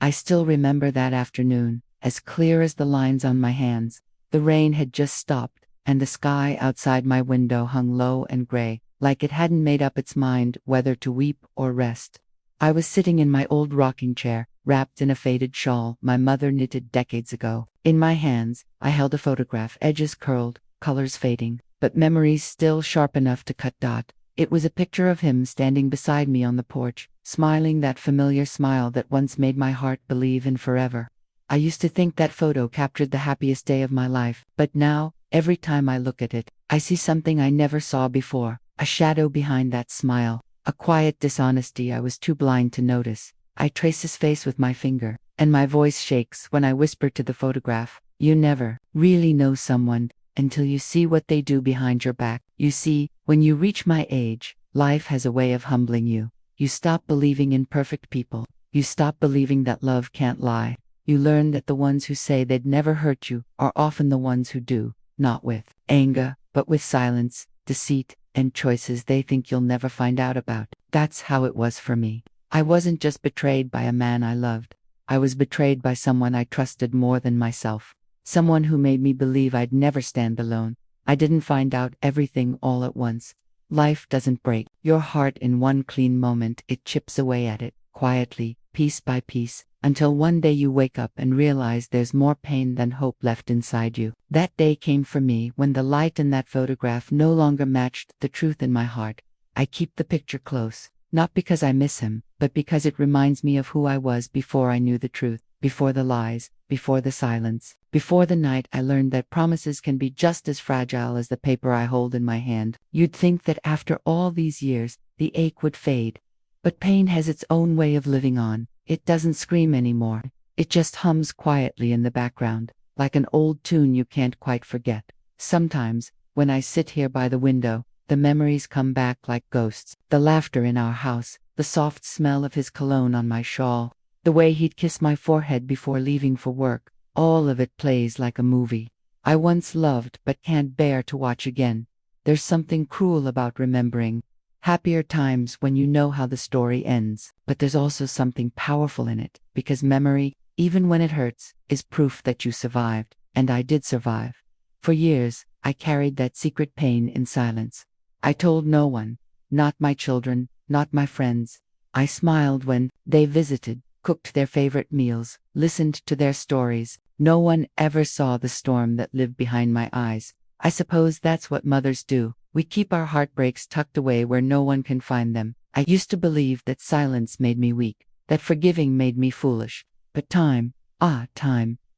I still remember that afternoon, as clear as the lines on my hands. The rain had just stopped, and the sky outside my window hung low and gray, like it hadn't made up its mind whether to weep or rest. I was sitting in my old rocking chair, wrapped in a faded shawl my mother knitted decades ago. In my hands, I held a photograph, edges curled, colors fading, but memories still sharp enough to cut dot. It was a picture of him standing beside me on the porch, smiling that familiar smile that once made my heart believe in forever. I used to think that photo captured the happiest day of my life, but now, every time I look at it, I see something I never saw before, a shadow behind that smile, a quiet dishonesty I was too blind to notice. I trace his face with my finger, and my voice shakes when I whisper to the photograph, "You never really know someone until you see what they do behind your back." You see, when you reach my age, life has a way of humbling you. You stop believing in perfect people. You stop believing that love can't lie. You learn that the ones who say they'd never hurt you are often the ones who do, not with anger, but with silence, deceit, and choices they think you'll never find out about. That's how it was for me. I wasn't just betrayed by a man I loved. I was betrayed by someone I trusted more than myself. Someone who made me believe I'd never stand alone. I didn't find out everything all at once. Life doesn't break your heart in one clean moment. It chips away at it, quietly, piece by piece, until one day you wake up and realize there's more pain than hope left inside you. That day came for me when the light in that photograph no longer matched the truth in my heart. I keep the picture close, not because I miss him, but because it reminds me of who I was before I knew the truth, before the lies, before the silence, before the night I learned that promises can be just as fragile as the paper I hold in my hand. You'd think that after all these years, the ache would fade. But pain has its own way of living on. It doesn't scream anymore. It just hums quietly in the background, like an old tune you can't quite forget. Sometimes, when I sit here by the window, the memories come back like ghosts. The laughter in our house, the soft smell of his cologne on my shawl, the way he'd kiss my forehead before leaving for work, all of it plays like a movie I once loved but can't bear to watch again. There's something cruel about remembering happier times when you know how the story ends, but there's also something powerful in it, because memory, even when it hurts, is proof that you survived, and I did survive. For years, I carried that secret pain in silence. I told no one, not my children, not my friends. I smiled when they visited, cooked their favorite meals, listened to their stories. No one ever saw the storm that lived behind my eyes. I suppose that's what mothers do. We keep our heartbreaks tucked away where no one can find them. I used to believe that silence made me weak, that forgiving made me foolish. But time,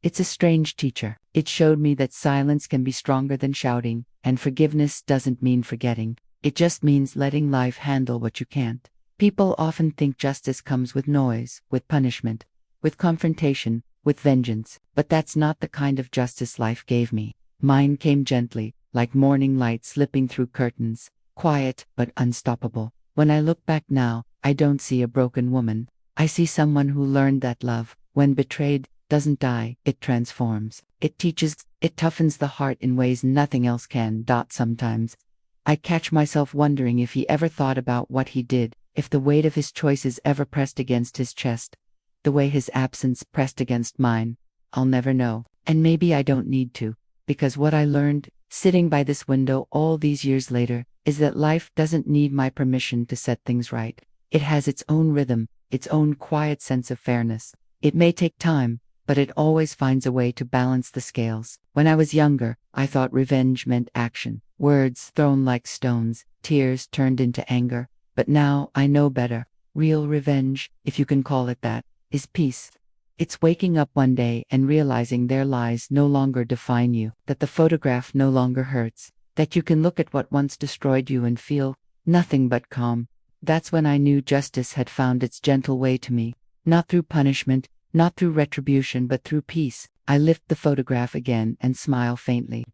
it's a strange teacher. It showed me that silence can be stronger than shouting, and forgiveness doesn't mean forgetting. It just means letting life handle what you can't. People often think justice comes with noise, with punishment, with confrontation, with vengeance, but that's not the kind of justice life gave me. Mine came gently, like morning light slipping through curtains, quiet but unstoppable. When I look back now, I don't see a broken woman. I see someone who learned that love, when betrayed, doesn't die, it transforms. It teaches, it toughens the heart in ways nothing else can. Sometimes I catch myself wondering if he ever thought about what he did, if the weight of his choices ever pressed against his chest, the way his absence pressed against mine. I'll never know, and maybe I don't need to, because what I learned, sitting by this window all these years later, is that life doesn't need my permission to set things right. It has its own rhythm, its own quiet sense of fairness. It may take time, but it always finds a way to balance the scales. When I was younger, I thought revenge meant action, words thrown like stones, tears turned into anger. But now I know better. Real revenge, if you can call it that, is peace. It's waking up one day and realizing their lies no longer define you, that the photograph no longer hurts, that you can look at what once destroyed you and feel nothing but calm. That's when I knew justice had found its gentle way to me, not through punishment, not through retribution, but through peace. I lift the photograph again and smile faintly.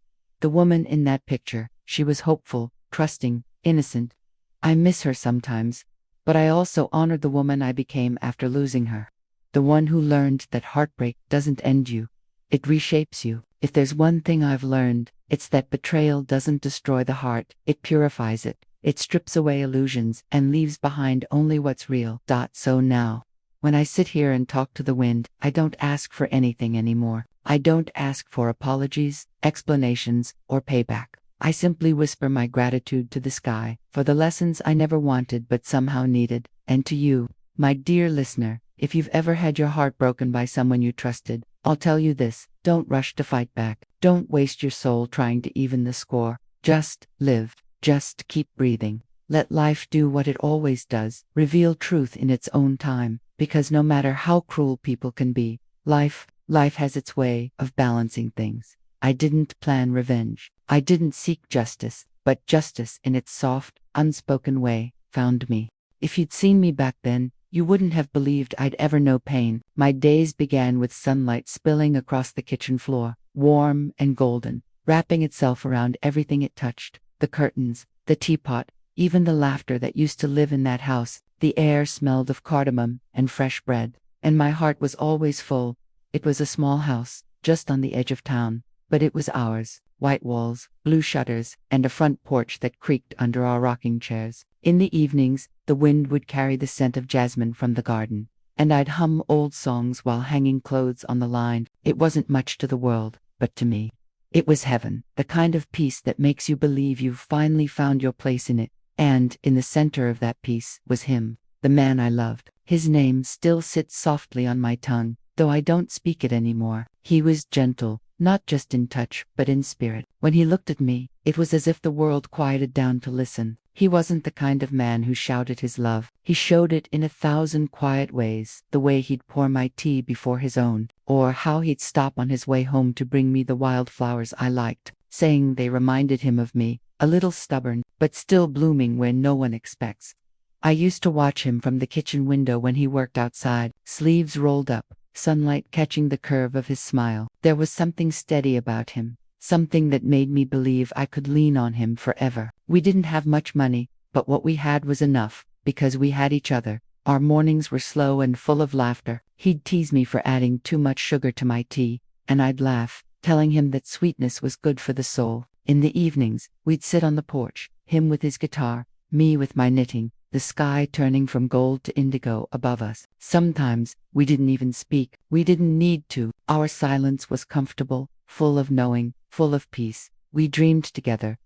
The woman in that picture, she was hopeful, trusting, innocent. I miss her sometimes, but I also honor the woman I became after losing her. The one who learned that heartbreak doesn't end you. It reshapes you. If there's one thing I've learned, it's that betrayal doesn't destroy the heart, it purifies it. It strips away illusions and leaves behind only what's real. So now, When I sit here and talk to the wind, I don't ask for anything anymore. I don't ask for apologies, explanations, or payback. I simply whisper my gratitude to the sky for the lessons I never wanted but somehow needed. And to you, my dear listener, if you've ever had your heart broken by someone you trusted, I'll tell you this: don't rush to fight back. Don't waste your soul trying to even the score. Just live. Just keep breathing. Let life do what it always does, reveal truth in its own time, because no matter how cruel people can be, life has its way of balancing things. I didn't plan revenge. I didn't seek justice, but justice in its soft, unspoken way found me. If you'd seen me back then, you wouldn't have believed I'd ever know pain. My days began with sunlight spilling across the kitchen floor, warm and golden, wrapping itself around everything it touched: the curtains, the teapot, even the laughter that used to live in that house. The air smelled of cardamom and fresh bread, and my heart was always full. It was a small house, just on the edge of town, but it was ours: white walls, blue shutters, and a front porch that creaked under our rocking chairs. In the evenings, the wind would carry the scent of jasmine from the garden, and I'd hum old songs while hanging clothes on the line. It wasn't much to the world, but to me, it was heaven, the kind of peace that makes you believe you've finally found your place in it. And in the center of that peace was him, the man I loved. His name still sits softly on my tongue, though I don't speak it anymore. He was gentle, not just in touch, but in spirit. When he looked at me, it was as if the world quieted down to listen. He wasn't the kind of man who shouted his love. He showed it in 1,000 quiet ways: the way he'd pour my tea before his own, or how he'd stop on his way home to bring me the wildflowers I liked, saying they reminded him of me, a little stubborn, but still blooming when no one expects. I used to watch him from the kitchen window when he worked outside, sleeves rolled up, sunlight catching the curve of his smile. There was something steady about him, something that made me believe I could lean on him forever. We didn't have much money, but what we had was enough, because we had each other. Our mornings were slow and full of laughter. He'd tease me for adding too much sugar to my tea, and I'd laugh, telling him that sweetness was good for the soul. In the evenings, we'd sit on the porch, him with his guitar, me with my knitting, the sky turning from gold to indigo above us. Sometimes, we didn't even speak. We didn't need to. Our silence was comfortable, full of knowing, full of peace. We dreamed together,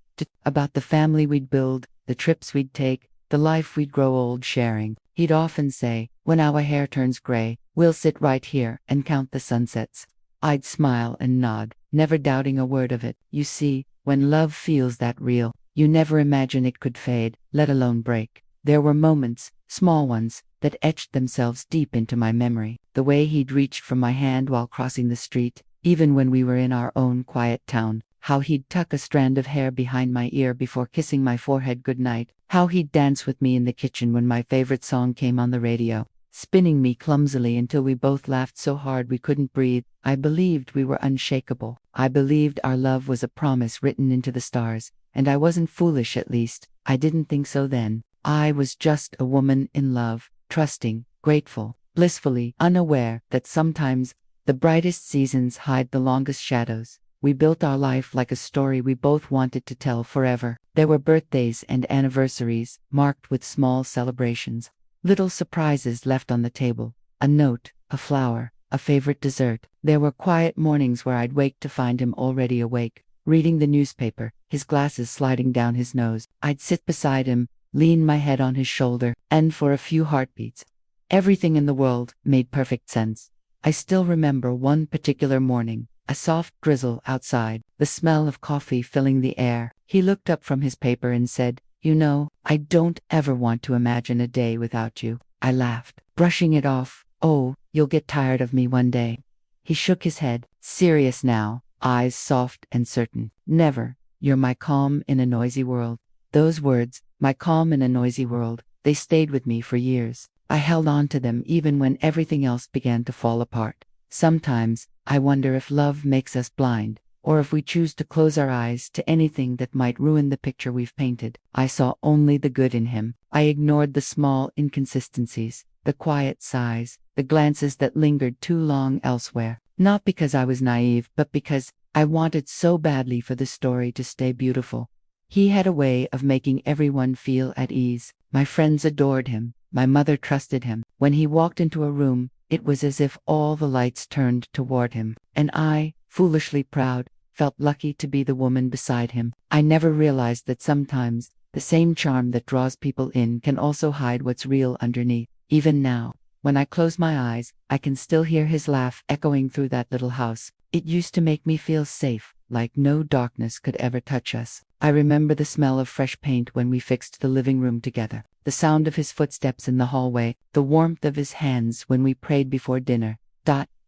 about the family we'd build, the trips we'd take, the life we'd grow old sharing. He'd often say, "When our hair turns gray, we'll sit right here and count the sunsets." I'd smile and nod, never doubting a word of it. You see, when love feels that real, you never imagine it could fade, let alone break. There were moments, small ones, that etched themselves deep into my memory. The way he'd reached for my hand while crossing the street, even when we were in our own quiet town. How he'd tuck a strand of hair behind my ear before kissing my forehead goodnight. How he'd dance with me in the kitchen when my favorite song came on the radio, spinning me clumsily until we both laughed so hard we couldn't breathe. I believed we were unshakable. I believed our love was a promise written into the stars, and I wasn't foolish. At least, I didn't think so then. I was just a woman in love, trusting, grateful, blissfully unaware that sometimes the brightest seasons hide the longest shadows. We built our life like a story we both wanted to tell forever. There were birthdays and anniversaries, marked with small celebrations, little surprises left on the table, a note, a flower, a favorite dessert. There were quiet mornings where I'd wake to find him already awake, reading the newspaper, his glasses sliding down his nose. I'd sit beside him, lean my head on his shoulder, and for a few heartbeats, everything in the world made perfect sense. I still remember one particular morning, a soft drizzle outside, the smell of coffee filling the air. He looked up from his paper and said, "You know, I don't ever want to imagine a day without you." I laughed, brushing it off. "Oh, you'll get tired of me one day." He shook his head, serious now, eyes soft and certain. "Never. You're my calm in a noisy world." Those words, my calm in a noisy world, they stayed with me for years. I held on to them even when everything else began to fall apart. Sometimes, I wonder if love makes us blind, or if we choose to close our eyes to anything that might ruin the picture we've painted. I saw only the good in him. I ignored the small inconsistencies, the quiet sighs, the glances that lingered too long elsewhere. Not because I was naive, but because I wanted so badly for the story to stay beautiful. He had a way of making everyone feel at ease. My friends adored him. My mother trusted him. When he walked into a room, it was as if all the lights turned toward him. And I, foolishly proud, felt lucky to be the woman beside him. I never realized that sometimes the same charm that draws people in can also hide what's real underneath. Even now, when I close my eyes, I can still hear his laugh echoing through that little house. It used to make me feel safe, like no darkness could ever touch us. I remember the smell of fresh paint when we fixed the living room together, the sound of his footsteps in the hallway, the warmth of his hands when we prayed before dinner.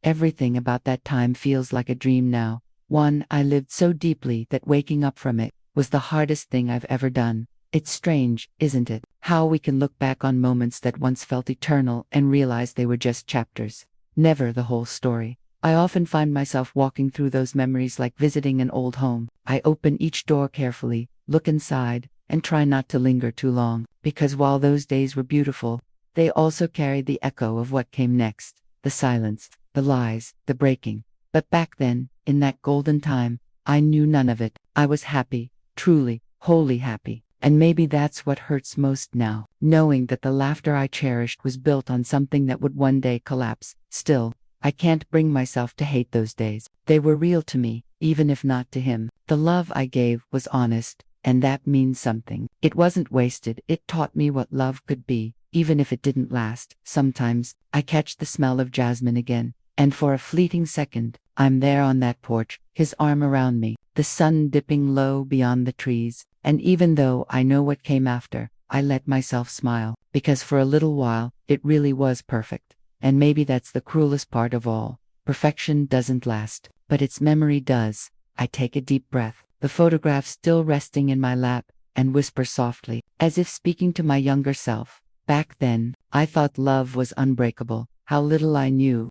Everything about that time feels like a dream now, one I lived so deeply that waking up from it was the hardest thing I've ever done. It's strange, isn't it, how we can look back on moments that once felt eternal and realize they were just chapters, never the whole story. I often find myself walking through those memories like visiting an old home. I open each door carefully, look inside, and try not to linger too long, because while those days were beautiful, they also carried the echo of what came next, the silence, the lies, the breaking. But back then, in that golden time, I knew none of it. I was happy, truly, wholly happy. And maybe that's what hurts most now, knowing that the laughter I cherished was built on something that would one day collapse. Still, I can't bring myself to hate those days. They were real to me, even if not to him. The love I gave was honest, and that means something. It wasn't wasted. It taught me what love could be, even if it didn't last. Sometimes, I catch the smell of jasmine again, and for a fleeting second, I'm there on that porch, his arm around me, the sun dipping low beyond the trees. And even though I know what came after, I let myself smile, because for a little while, it really was perfect. And maybe that's the cruelest part of all. Perfection doesn't last, but its memory does. I take a deep breath, the photograph still resting in my lap, and whisper softly, as if speaking to my younger self. Back then, I thought love was unbreakable. How little I knew.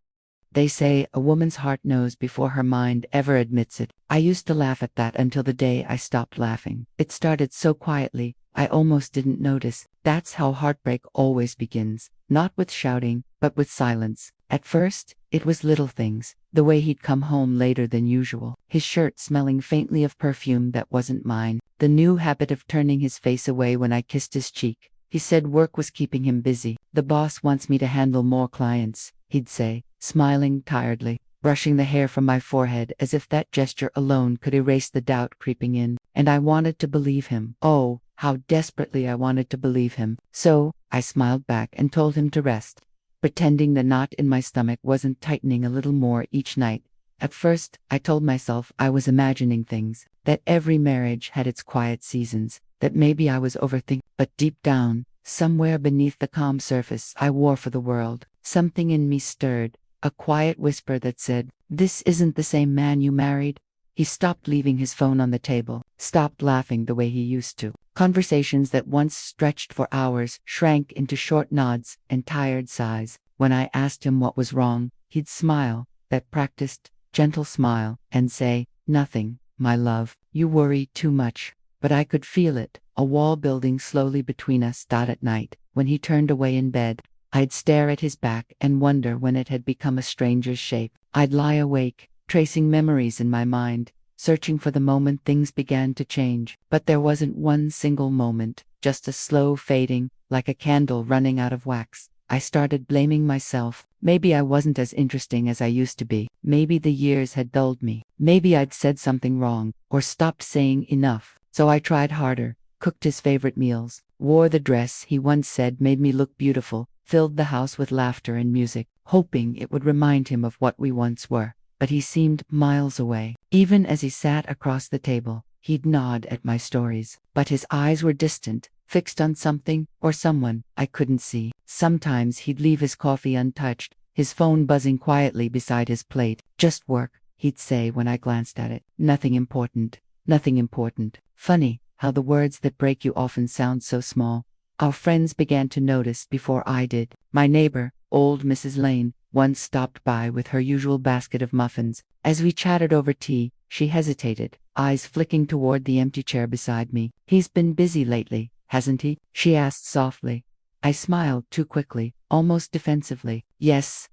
They say a woman's heart knows before her mind ever admits it. I used to laugh at that until the day I stopped laughing. It started so quietly, I almost didn't notice. That's how heartbreak always begins. Not with shouting, but with silence. At first, it was little things. The way he'd come home later than usual. His shirt smelling faintly of perfume that wasn't mine. The new habit of turning his face away when I kissed his cheek. He said work was keeping him busy. The boss wants me to handle more clients, he'd say, smiling tiredly, brushing the hair from my forehead as if that gesture alone could erase the doubt creeping in. And I wanted to believe him. Oh, how desperately I wanted to believe him. So, I smiled back and told him to rest, pretending the knot in my stomach wasn't tightening a little more each night. At first, I told myself I was imagining things, that every marriage had its quiet seasons, that maybe I was overthinking. But deep down, somewhere beneath the calm surface I wore for the world, something in me stirred, a quiet whisper that said, "This isn't the same man you married." He stopped leaving his phone on the table, stopped laughing the way he used to. Conversations that once stretched for hours shrank into short nods and tired sighs. When I asked him what was wrong, he'd smile, that practiced, gentle smile, and say, "Nothing, my love, you worry too much." But I could feel it, a wall building slowly between us. At night, when he turned away in bed, I'd stare at his back and wonder when it had become a stranger's shape. I'd lie awake, tracing memories in my mind, searching for the moment things began to change. But there wasn't one single moment, just a slow fading, like a candle running out of wax. I started blaming myself. Maybe I wasn't as interesting as I used to be. Maybe the years had dulled me. Maybe I'd said something wrong, or stopped saying enough. So I tried harder, cooked his favorite meals, wore the dress he once said made me look beautiful, filled the house with laughter and music, hoping it would remind him of what we once were. But he seemed miles away. Even as he sat across the table, he'd nod at my stories, but his eyes were distant, fixed on something or someone I couldn't see. Sometimes he'd leave his coffee untouched, his phone buzzing quietly beside his plate. "Just work," he'd say when I glanced at it. "Nothing important. Nothing important." Funny how the words that break you often sound so small. Our friends began to notice before I did. My neighbor, old Mrs. Lane, once stopped by with her usual basket of muffins. As we chatted over tea, she hesitated, eyes flicking toward the empty chair beside me. "He's been busy lately, hasn't he?" she asked softly. I smiled too quickly, almost defensively. Yes,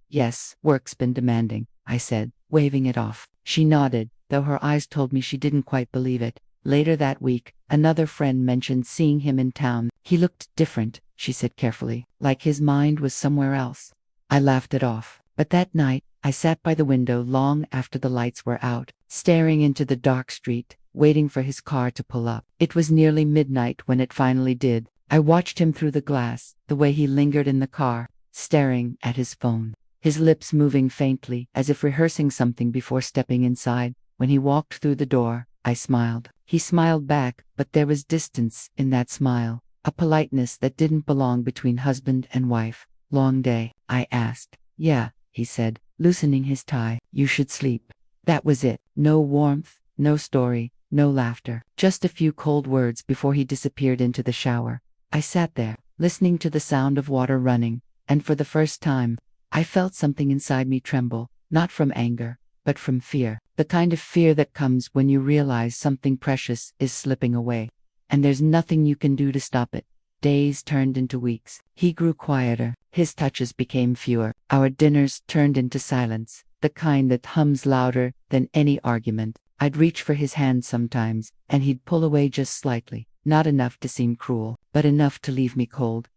work's been demanding," I said, waving it off. She nodded, though her eyes told me she didn't quite believe it. Later that week, another friend mentioned seeing him in town. He looked different, she said carefully, like his mind was somewhere else. I laughed it off. But that night, I sat by the window long after the lights were out, staring into the dark street, waiting for his car to pull up. It was nearly midnight when it finally did. I watched him through the glass, the way he lingered in the car, staring at his phone, his lips moving faintly, as if rehearsing something before stepping inside. When he walked through the door, I smiled. He smiled back, but there was distance in that smile, a politeness that didn't belong between husband and wife. Long day? I asked. Yeah, he said, loosening his tie. You should sleep. That was it. No warmth, no story, no laughter. Just a few cold words before he disappeared into the shower. I sat there, listening to the sound of water running, and for the first time, I felt something inside me tremble, not from anger, but from fear. The kind of fear that comes when you realize something precious is slipping away, and there's nothing you can do to stop it. Days turned into weeks. He grew quieter. His touches became fewer. Our dinners turned into silence, the kind that hums louder than any argument. I'd reach for his hand sometimes, and he'd pull away just slightly, not enough to seem cruel, but enough to leave me cold.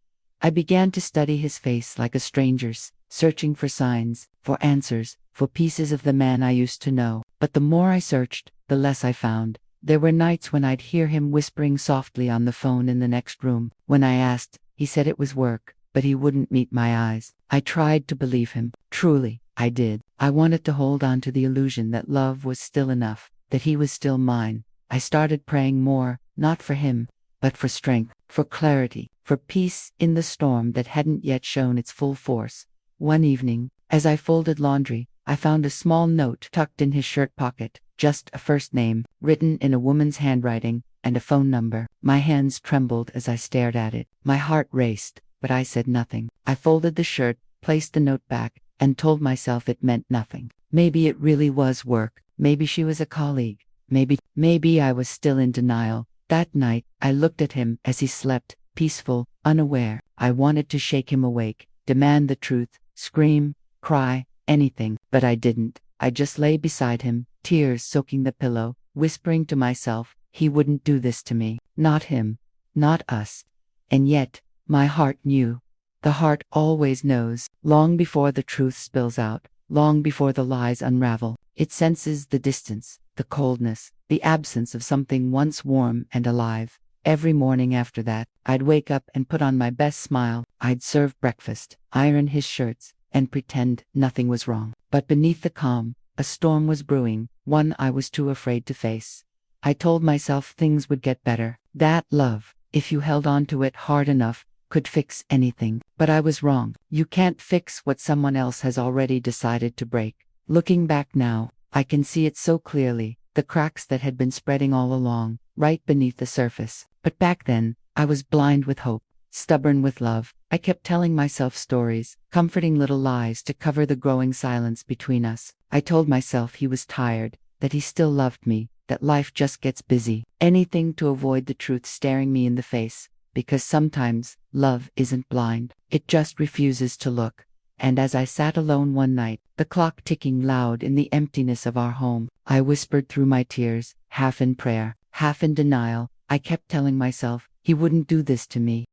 I began to study his face like a stranger's, searching for signs, for answers, for pieces of the man I used to know. But the more I searched, the less I found. There were nights when I'd hear him whispering softly on the phone in the next room. When I asked, he said it was work, but he wouldn't meet my eyes. I tried to believe him. Truly, I did. I wanted to hold on to the illusion that love was still enough, that he was still mine. I started praying more, not for him, but for strength, for clarity, for peace in the storm that hadn't yet shown its full force. One evening, as I folded laundry, I found a small note tucked in his shirt pocket, just a first name, written in a woman's handwriting, and a phone number. My hands trembled as I stared at it. My heart raced, but I said nothing. I folded the shirt, placed the note back, and told myself it meant nothing. Maybe it really was work. Maybe she was a colleague. Maybe I was still in denial. That night, I looked at him as he slept, peaceful, unaware. I wanted to shake him awake, demand the truth, scream, cry, anything, but I didn't. I just lay beside him, tears soaking the pillow, whispering to myself, he wouldn't do this to me. Not him. Not us. And yet, my heart knew. The heart always knows, long before the truth spills out, long before the lies unravel. It senses the distance, the coldness, the absence of something once warm and alive. Every morning after that, I'd wake up and put on my best smile. I'd serve breakfast, iron his shirts, and pretend nothing was wrong. But beneath the calm, a storm was brewing, one I was too afraid to face. I told myself things would get better, that love, if you held on to it hard enough, could fix anything. But I was wrong. You can't fix what someone else has already decided to break. Looking back now, I can see it so clearly, the cracks that had been spreading all along, right beneath the surface. But back then, I was blind with hope, stubborn with love. I kept telling myself stories, comforting little lies to cover the growing silence between us. I told myself he was tired, that he still loved me, that life just gets busy. Anything to avoid the truth staring me in the face, because sometimes, love isn't blind. It just refuses to look. And as I sat alone one night, the clock ticking loud in the emptiness of our home, I whispered through my tears, half in prayer, half in denial. I kept telling myself, he wouldn't do this to me.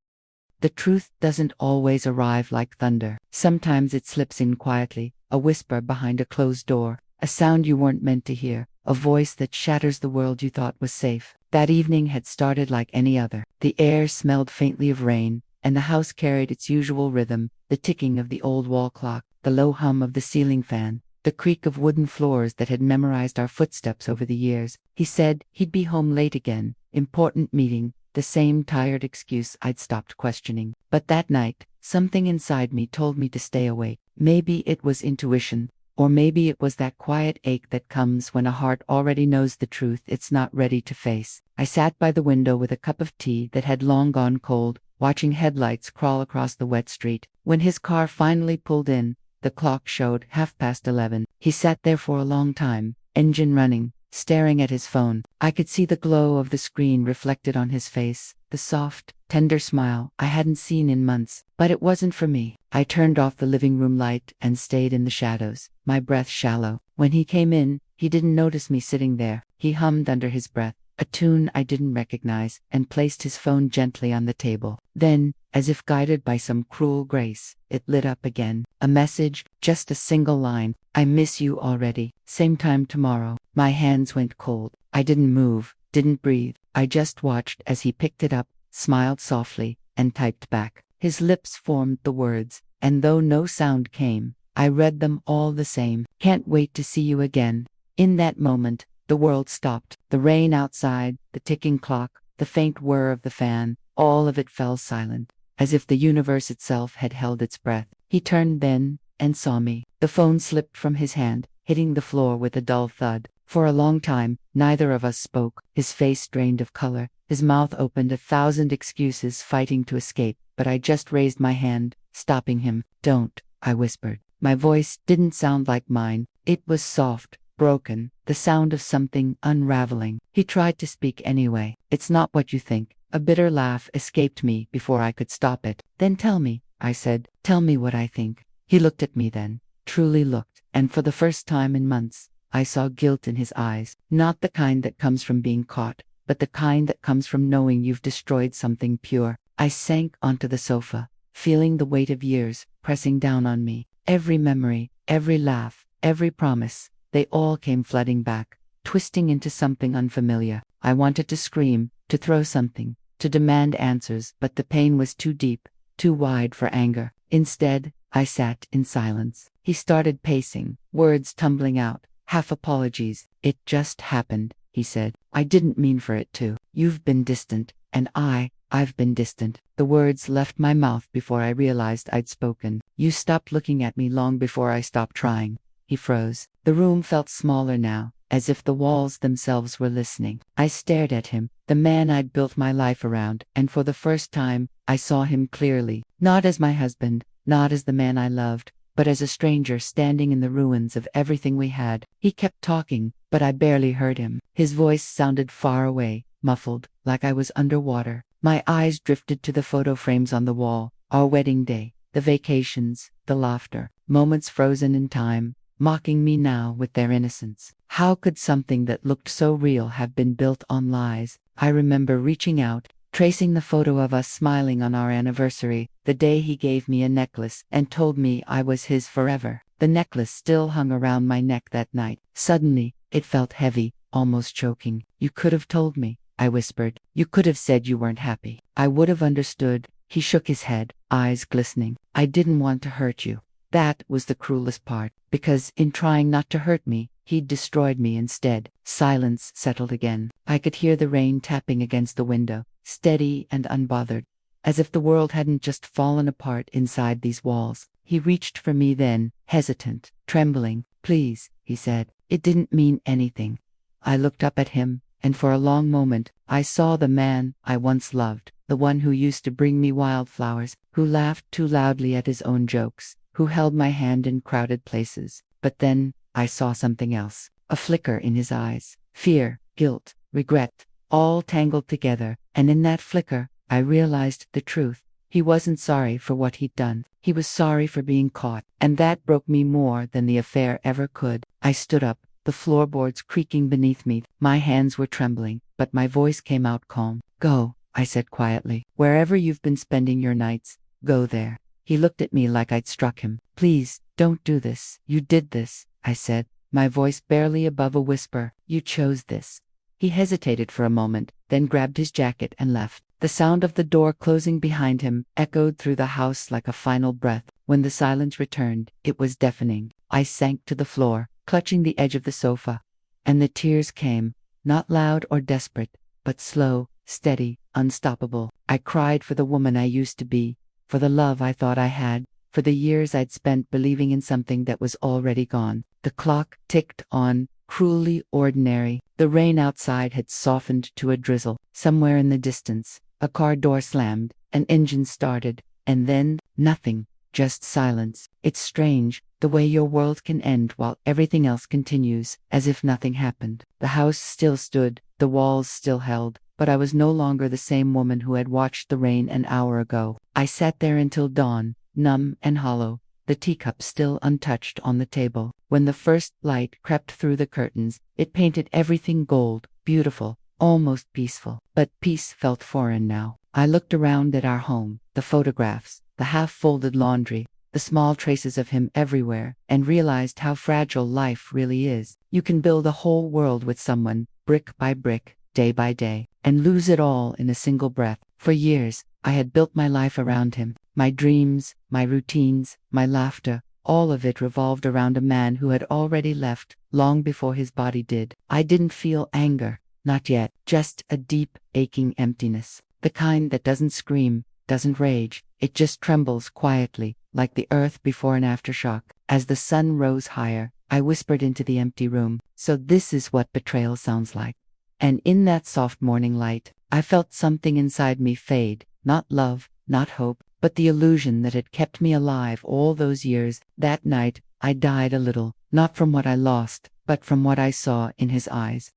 The truth doesn't always arrive like thunder. Sometimes it slips in quietly, a whisper behind a closed door, a sound you weren't meant to hear, a voice that shatters the world you thought was safe. That evening had started like any other. The air smelled faintly of rain, and the house carried its usual rhythm, the ticking of the old wall clock, the low hum of the ceiling fan, the creak of wooden floors that had memorized our footsteps over the years. He said he'd be home late again, important meeting, the same tired excuse I'd stopped questioning. But that night, something inside me told me to stay awake. Maybe it was intuition, or maybe it was that quiet ache that comes when a heart already knows the truth it's not ready to face. I sat by the window with a cup of tea that had long gone cold, watching headlights crawl across the wet street. When his car finally pulled in, the clock showed 11:30. He sat there for a long time, engine running, staring at his phone. I could see the glow of the screen reflected on his face, the soft, tender smile I hadn't seen in months. But it wasn't for me. I turned off the living room light and stayed in the shadows, my breath shallow. When he came in, he didn't notice me sitting there. He hummed under his breath, a tune I didn't recognize, and placed his phone gently on the table. Then, as if guided by some cruel grace, it lit up again. A message, just a single line. I miss you already. Same time tomorrow. My hands went cold. I didn't move, didn't breathe. I just watched as he picked it up, smiled softly, and typed back. His lips formed the words, and though no sound came, I read them all the same. Can't wait to see you again. In that moment, the world stopped. The rain outside, the ticking clock, the faint whir of the fan, all of it fell silent, as if the universe itself had held its breath. He turned then, and saw me. The phone slipped from his hand, hitting the floor with a dull thud. For a long time, neither of us spoke. His face drained of color, his mouth opened, 1,000 excuses fighting to escape, but I just raised my hand, stopping him. Don't, I whispered. My voice didn't sound like mine. It was soft, broken, the sound of something unraveling. He tried to speak anyway. It's not what you think. A bitter laugh escaped me before I could stop it. Then tell me, I said. Tell me what I think. He looked at me then, truly looked, and for the first time in months, I saw guilt in his eyes. Not the kind that comes from being caught, but the kind that comes from knowing you've destroyed something pure. I sank onto the sofa, feeling the weight of years pressing down on me. Every memory, every laugh, every promise, they all came flooding back, twisting into something unfamiliar. I wanted to scream, to throw something, to demand answers, but the pain was too deep, too wide for anger. Instead, I sat in silence. He started pacing, words tumbling out, half apologies. It just happened, he said. I didn't mean for it to. You've been distant, and I've been distant. The words left my mouth before I realized I'd spoken. You stopped looking at me long before I stopped trying. He froze. The room felt smaller now, as if the walls themselves were listening. I stared at him, the man I'd built my life around, and for the first time, I saw him clearly. Not as my husband, not as the man I loved, but as a stranger standing in the ruins of everything we had. He kept talking, but I barely heard him. His voice sounded far away, muffled, like I was underwater. My eyes drifted to the photo frames on the wall, our wedding day, the vacations, the laughter, moments frozen in time, mocking me now with their innocence. How could something that looked so real have been built on lies? I remember reaching out, tracing the photo of us smiling on our anniversary, the day he gave me a necklace and told me I was his forever. The necklace still hung around my neck that night. Suddenly, it felt heavy, almost choking. You could have told me, I whispered. You could have said you weren't happy. I would have understood. He shook his head, eyes glistening. I didn't want to hurt you. That was the cruelest part, because in trying not to hurt me, he'd destroyed me instead. Silence settled again. I could hear the rain tapping against the window, steady and unbothered, as if the world hadn't just fallen apart inside these walls. He reached for me then, hesitant, trembling. Please, he said. It didn't mean anything. I looked up at him, and for a long moment, I saw the man I once loved, the one who used to bring me wildflowers, who laughed too loudly at his own jokes, who held my hand in crowded places. But then, I saw something else. A flicker in his eyes. Fear, guilt, regret, all tangled together, and in that flicker, I realized the truth. He wasn't sorry for what he'd done. He was sorry for being caught, and that broke me more than the affair ever could. I stood up, the floorboards creaking beneath me. My hands were trembling, but my voice came out calm. Go, I said quietly. Wherever you've been spending your nights, go there. He looked at me like I'd struck him. Please, don't do this. You did this, I said, my voice barely above a whisper. You chose this. He hesitated for a moment, then grabbed his jacket and left. The sound of the door closing behind him echoed through the house like a final breath. When the silence returned, it was deafening. I sank to the floor, clutching the edge of the sofa. And the tears came, not loud or desperate, but slow, steady, unstoppable. I cried for the woman I used to be, for the love I thought I had, for the years I'd spent believing in something that was already gone. The clock ticked on, cruelly ordinary. The rain outside had softened to a drizzle. Somewhere in the distance, a car door slammed, an engine started, and then, nothing, just silence. It's strange, the way your world can end while everything else continues, as if nothing happened. The house still stood, the walls still held, but I was no longer the same woman who had watched the rain an hour ago. I sat there until dawn, numb and hollow, the teacup still untouched on the table. When the first light crept through the curtains, it painted everything gold, beautiful, almost peaceful. But peace felt foreign now. I looked around at our home, the photographs, the half-folded laundry, the small traces of him everywhere, and realized how fragile life really is. You can build a whole world with someone, brick by brick, day by day, and lose it all in a single breath. For years, I had built my life around him. My dreams, my routines, my laughter, all of it revolved around a man who had already left, long before his body did. I didn't feel anger, not yet, just a deep, aching emptiness. The kind that doesn't scream, doesn't rage, it just trembles quietly, like the earth before an aftershock. As the sun rose higher, I whispered into the empty room, "So this is what betrayal sounds like." And in that soft morning light, I felt something inside me fade, not love, not hope, but the illusion that had kept me alive all those years. That night, I died a little, not from what I lost, but from what I saw in his eyes.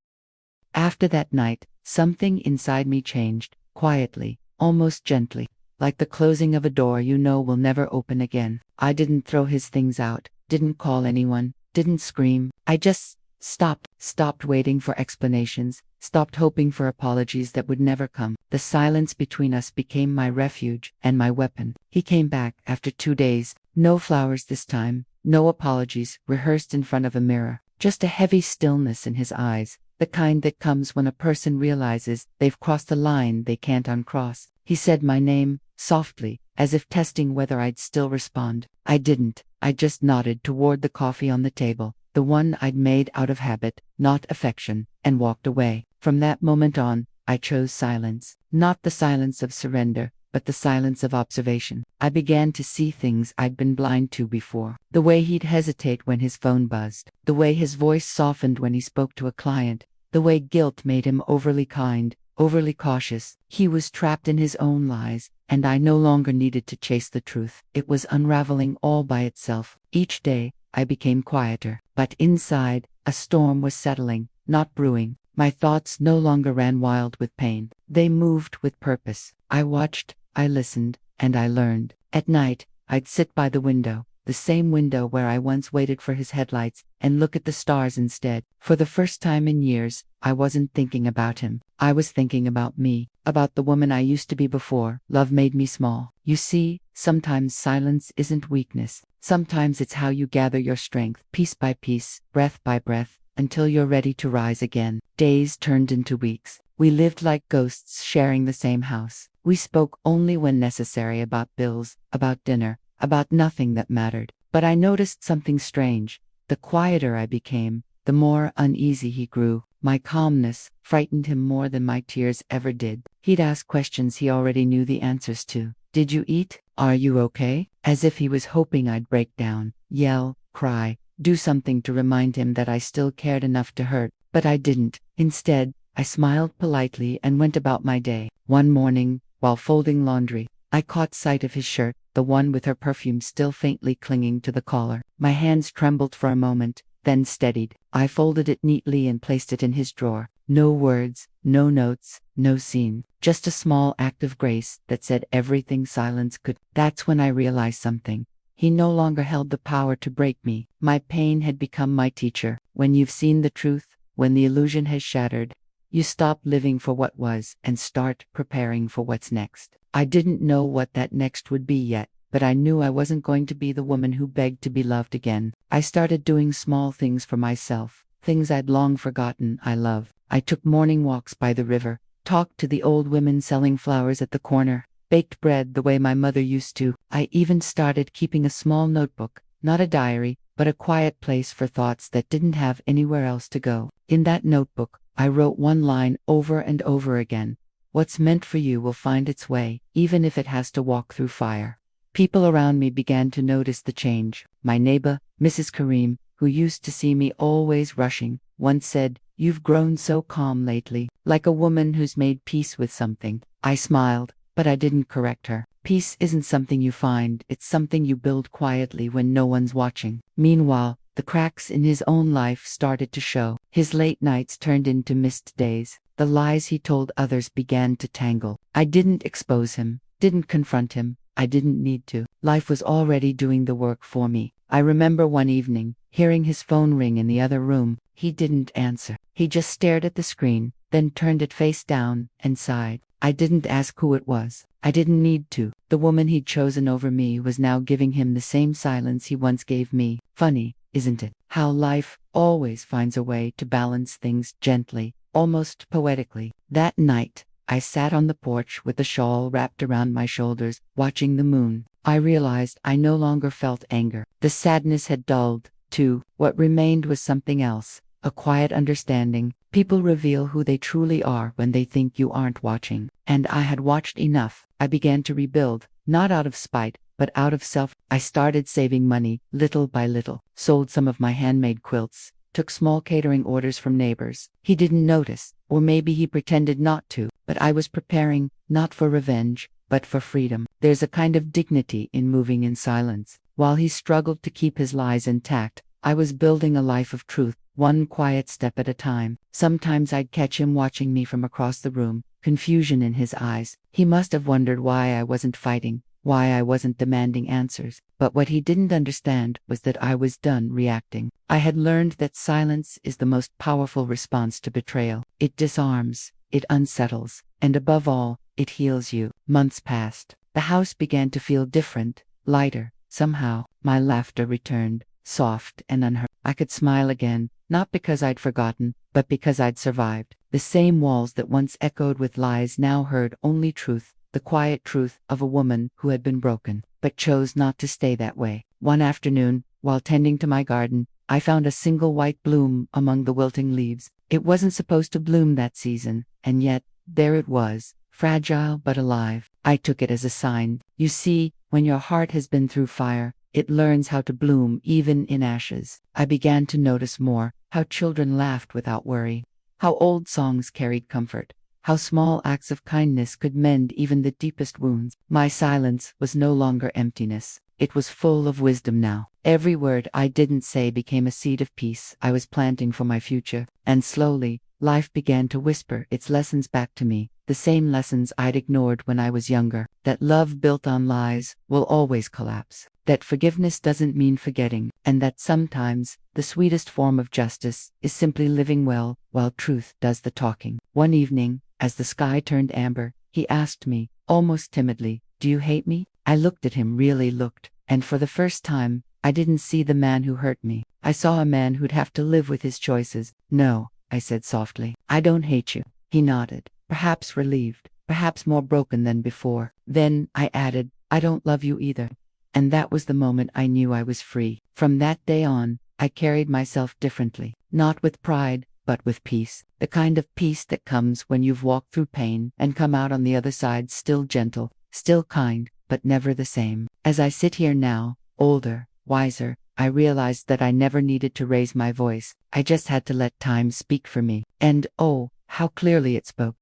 After that night, something inside me changed, quietly, almost gently, like the closing of a door you know will never open again. I didn't throw his things out, didn't call anyone, didn't scream. I just stopped waiting for explanations, stopped hoping for apologies that would never come. The silence between us became my refuge and my weapon. He came back after 2 days, no flowers this time, no apologies, rehearsed in front of a mirror, just a heavy stillness in his eyes, the kind that comes when a person realizes they've crossed a line they can't uncross. He said my name, softly, as if testing whether I'd still respond. I didn't. I just nodded toward the coffee on the table, the one I'd made out of habit, not affection, and walked away. From that moment on, I chose silence. Not the silence of surrender, but the silence of observation. I began to see things I'd been blind to before. The way he'd hesitate when his phone buzzed. The way his voice softened when he spoke to a client. The way guilt made him overly kind, overly cautious. He was trapped in his own lies, and I no longer needed to chase the truth. It was unraveling all by itself. Each day, I became quieter, but inside, a storm was settling, not brewing. My thoughts no longer ran wild with pain. They moved with purpose. I watched, I listened, and I learned. At night, I'd sit by the window, the same window where I once waited for his headlights, and look at the stars instead. For the first time in years, I wasn't thinking about him. I was thinking about me, about the woman I used to be before love made me small. You see, sometimes silence isn't weakness. Sometimes it's how you gather your strength, piece by piece, breath by breath, until you're ready to rise again. Days turned into weeks. We lived like ghosts sharing the same house. We spoke only when necessary about bills, about dinner, about nothing that mattered. But I noticed something strange. The quieter I became, the more uneasy he grew. My calmness frightened him more than my tears ever did. He'd ask questions he already knew the answers to. "Did you eat? Are you okay?" As if he was hoping I'd break down, yell, cry, do something to remind him that I still cared enough to hurt. But I didn't. Instead, I smiled politely and went about my day. One morning, while folding laundry, I caught sight of his shirt, the one with her perfume still faintly clinging to the collar. My hands trembled for a moment, then steadied. I folded it neatly and placed it in his drawer. No words, no notes, no scene. Just a small act of grace that said everything silence could. That's when I realized something. He no longer held the power to break me. My pain had become my teacher. When you've seen the truth, when the illusion has shattered, you stop living for what was and start preparing for what's next. I didn't know what that next would be yet, but I knew I wasn't going to be the woman who begged to be loved again. I started doing small things for myself, things I'd long forgotten I love. I took morning walks by the river, talked to the old women selling flowers at the corner, baked bread the way my mother used to. I even started keeping a small notebook, not a diary, but a quiet place for thoughts that didn't have anywhere else to go. In that notebook, I wrote one line over and over again. What's meant for you will find its way, even if it has to walk through fire. People around me began to notice the change. My neighbor, Mrs. Kareem, who used to see me always rushing, once said, "You've grown so calm lately, like a woman who's made peace with something." I smiled, but I didn't correct her. Peace isn't something you find, it's something you build quietly when no one's watching. Meanwhile, the cracks in his own life started to show. His late nights turned into missed days. The lies he told others began to tangle. I didn't expose him, didn't confront him. I didn't need to. Life was already doing the work for me. I remember one evening, hearing his phone ring in the other room. He didn't answer. He just stared at the screen, then turned it face down and sighed. I didn't ask who it was. I didn't need to. The woman he'd chosen over me was now giving him the same silence he once gave me. Funny, isn't it? How life always finds a way to balance things gently, almost poetically. That night, I sat on the porch with the shawl wrapped around my shoulders, watching the moon. I realized I no longer felt anger. The sadness had dulled, too. What remained was something else, a quiet understanding. People reveal who they truly are when they think you aren't watching. And I had watched enough. I began to rebuild, not out of spite, but out of self. I started saving money, little by little, sold some of my handmade quilts, took small catering orders from neighbors. He didn't notice, or maybe he pretended not to, but I was preparing, not for revenge, but for freedom. There's a kind of dignity in moving in silence. While he struggled to keep his lies intact, I was building a life of truth, one quiet step at a time. Sometimes I'd catch him watching me from across the room, confusion in his eyes. He must have wondered why I wasn't fighting, why I wasn't demanding answers. But what he didn't understand was that I was done reacting. I had learned that silence is the most powerful response to betrayal. It disarms, it unsettles, and above all, it heals you. Months passed. The house began to feel different, lighter. Somehow, my laughter returned, soft and unhurt. I could smile again, not because I'd forgotten, but because I'd survived. The same walls that once echoed with lies now heard only truth, the quiet truth of a woman who had been broken, but chose not to stay that way. One afternoon, while tending to my garden, I found a single white bloom among the wilting leaves. It wasn't supposed to bloom that season, and yet, there it was, fragile but alive. I took it as a sign. You see, when your heart has been through fire, it learns how to bloom even in ashes. I began to notice more, how children laughed without worry, how old songs carried comfort, how small acts of kindness could mend even the deepest wounds. My silence was no longer emptiness. It was full of wisdom now. Every word I didn't say became a seed of peace I was planting for my future. And slowly, life began to whisper its lessons back to me, the same lessons I'd ignored when I was younger. That love built on lies will always collapse. That forgiveness doesn't mean forgetting, and that sometimes, the sweetest form of justice is simply living well while truth does the talking. One evening, as the sky turned amber, he asked me, almost timidly, "Do you hate me?" I looked at him, really looked, and for the first time, I didn't see the man who hurt me. I saw a man who'd have to live with his choices. "No," I said softly, "I don't hate you." He nodded, perhaps relieved, perhaps more broken than before. Then I added, "I don't love you either." And that was the moment I knew I was free. From that day on, I carried myself differently, not with pride, but with peace. The kind of peace that comes when you've walked through pain and come out on the other side still gentle, still kind, but never the same. As I sit here now, older, wiser, I realized that I never needed to raise my voice. I just had to let time speak for me. And oh, how clearly it spoke.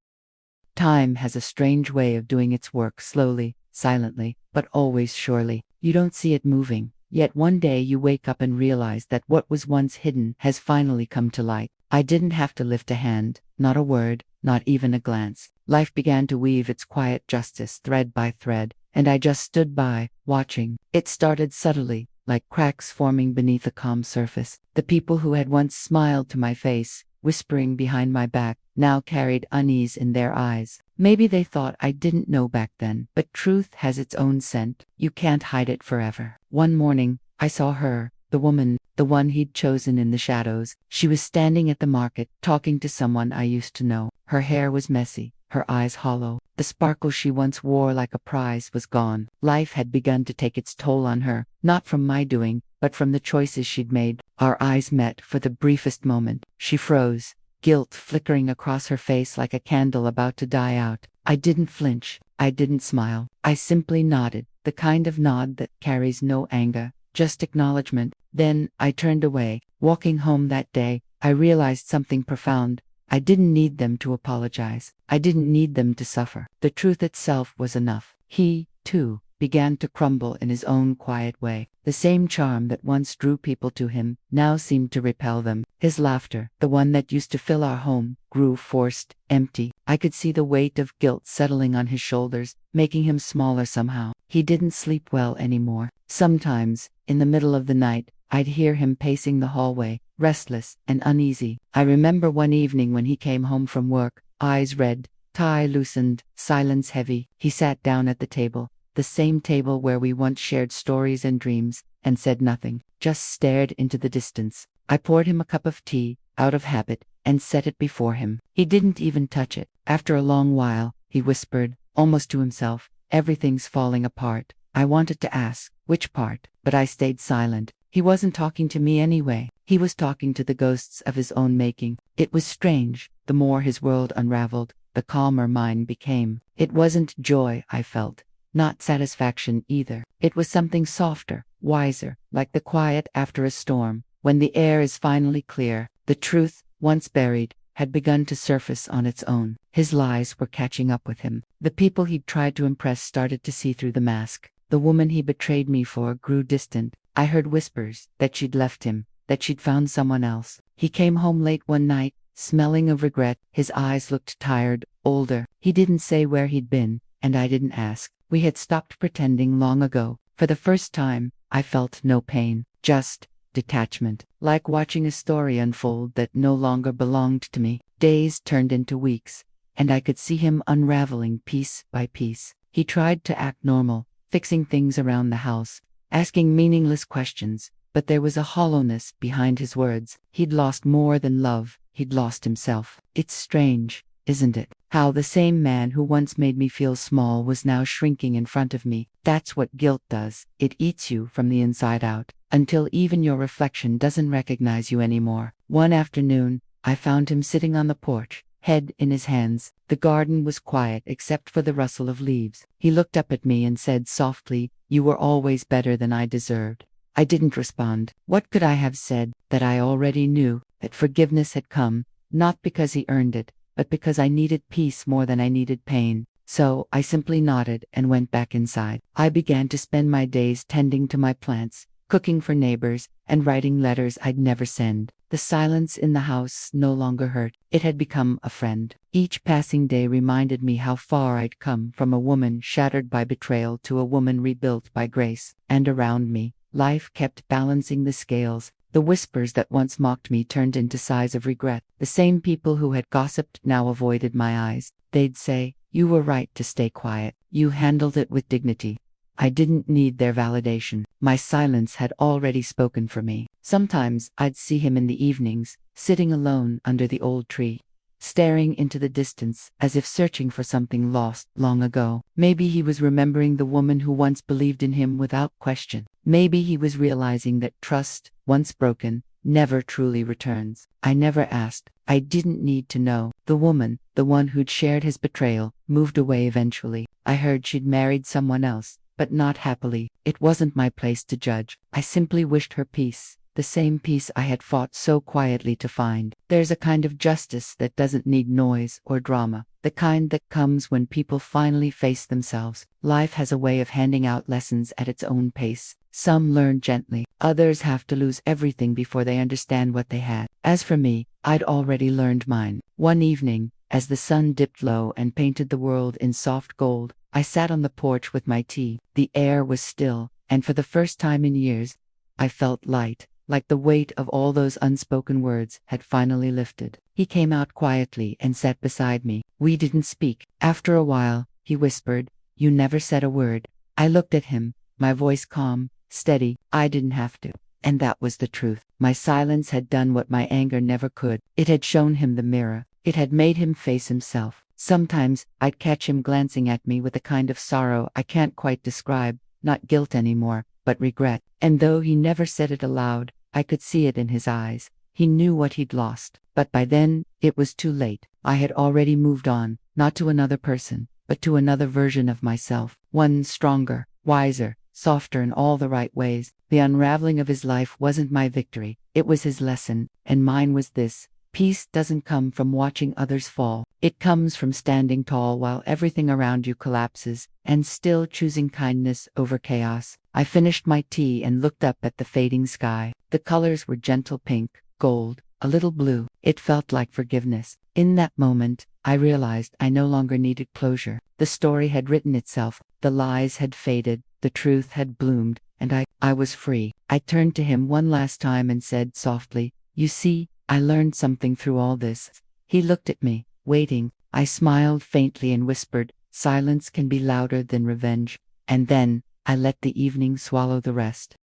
Time has a strange way of doing its work slowly, silently, but always surely. You don't see it moving, yet one day you wake up and realize that what was once hidden has finally come to light. I didn't have to lift a hand, not a word, not even a glance. Life began to weave its quiet justice thread by thread, and I just stood by, watching. It started subtly, like cracks forming beneath a calm surface. The people who had once smiled to my face, whispering behind my back, now carried unease in their eyes. Maybe they thought I didn't know back then, but truth has its own scent. You can't hide it forever. One morning, I saw her, the woman, the one he'd chosen in the shadows. She was standing at the market, talking to someone I used to know. Her hair was messy, her eyes hollow. The sparkle she once wore like a prize was gone. Life had begun to take its toll on her, not from my doing, but from the choices she'd made. Our eyes met for the briefest moment. She froze, guilt flickering across her face like a candle about to die out. I didn't flinch. I didn't smile. I simply nodded, the kind of nod that carries no anger, just acknowledgement. Then I turned away. Walking home that day, I realized something profound. I didn't need them to apologize. I didn't need them to suffer. The truth itself was enough. He, too, began to crumble in his own quiet way. The same charm that once drew people to him now seemed to repel them. His laughter, the one that used to fill our home, grew forced, empty. I could see the weight of guilt settling on his shoulders, making him smaller somehow. He didn't sleep well anymore. Sometimes, in the middle of the night, I'd hear him pacing the hallway, restless and uneasy. I remember one evening when he came home from work, eyes red, tie loosened, silence heavy. He sat down at the table, the same table where we once shared stories and dreams, and said nothing, just stared into the distance. I poured him a cup of tea, out of habit, and set it before him. He didn't even touch it. After a long while, he whispered, almost to himself, "Everything's falling apart." I wanted to ask, which part? But I stayed silent. He wasn't talking to me anyway. He was talking to the ghosts of his own making. It was strange. The more his world unraveled, the calmer mine became. It wasn't joy I felt. Not satisfaction either. It was something softer, wiser, like the quiet after a storm. When the air is finally clear, the truth, once buried, had begun to surface on its own. His lies were catching up with him. The people he'd tried to impress started to see through the mask. The woman he betrayed me for grew distant. I heard whispers that she'd left him, that she'd found someone else. He came home late one night, smelling of regret. His eyes looked tired, older. He didn't say where he'd been, and I didn't ask. We had stopped pretending long ago. For the first time, I felt no pain, just detachment, like watching a story unfold that no longer belonged to me. Days turned into weeks, and I could see him unraveling piece by piece. He tried to act normal, fixing things around the house, asking meaningless questions, but there was a hollowness behind his words. He'd lost more than love, he'd lost himself. It's strange, isn't it? How the same man who once made me feel small was now shrinking in front of me. That's what guilt does. It eats you from the inside out, until even your reflection doesn't recognize you anymore. One afternoon, I found him sitting on the porch, head in his hands. The garden was quiet except for the rustle of leaves. He looked up at me and said softly, "You were always better than I deserved." I didn't respond. What could I have said? That I already knew, that forgiveness had come, not because he earned it, but because I needed peace more than I needed pain. So I simply nodded and went back inside. I began to spend my days tending to my plants, cooking for neighbors, and writing letters I'd never send. The silence in the house no longer hurt. It had become a friend. Each passing day reminded me how far I'd come from a woman shattered by betrayal to a woman rebuilt by grace. And around me, life kept balancing the scales. The whispers that once mocked me turned into sighs of regret. The same people who had gossiped now avoided my eyes. They'd say, "You were right to stay quiet. You handled it with dignity." I didn't need their validation. My silence had already spoken for me. Sometimes I'd see him in the evenings, sitting alone under the old tree, staring into the distance as if searching for something lost long ago. Maybe he was remembering the woman who once believed in him without question. Maybe he was realizing that trust, once broken, never truly returns. I never asked. I didn't need to know. The woman, the one who'd shared his betrayal, moved away eventually. I heard she'd married someone else, but not happily. It wasn't my place to judge. I simply wished her peace. The same peace I had fought so quietly to find. There's a kind of justice that doesn't need noise or drama, the kind that comes when people finally face themselves. Life has a way of handing out lessons at its own pace. Some learn gently, others have to lose everything before they understand what they had. As for me, I'd already learned mine. One evening, as the sun dipped low and painted the world in soft gold, I sat on the porch with my tea. The air was still, and for the first time in years, I felt light. Like the weight of all those unspoken words had finally lifted. He came out quietly and sat beside me. We didn't speak. After a while, he whispered, "You never said a word." I looked at him, my voice calm, steady. I didn't have to. And that was the truth. My silence had done what my anger never could. It had shown him the mirror. It had made him face himself. Sometimes, I'd catch him glancing at me with a kind of sorrow I can't quite describe, not guilt anymore, but regret. And though he never said it aloud, I could see it in his eyes. He knew what he'd lost. But by then, it was too late. I had already moved on, not to another person, but to another version of myself. One stronger, wiser, softer in all the right ways. The unraveling of his life wasn't my victory. It was his lesson, and mine was this. Peace doesn't come from watching others fall. It comes from standing tall while everything around you collapses, and still choosing kindness over chaos. I finished my tea and looked up at the fading sky. The colors were gentle pink, gold, a little blue. It felt like forgiveness. In that moment, I realized I no longer needed closure. The story had written itself. The lies had faded. The truth had bloomed. and I was free. I turned to him one last time and said softly, "You see, I learned something through all this." He looked at me, waiting. I smiled faintly and whispered, "Silence can be louder than revenge." And then, I let the evening swallow the rest.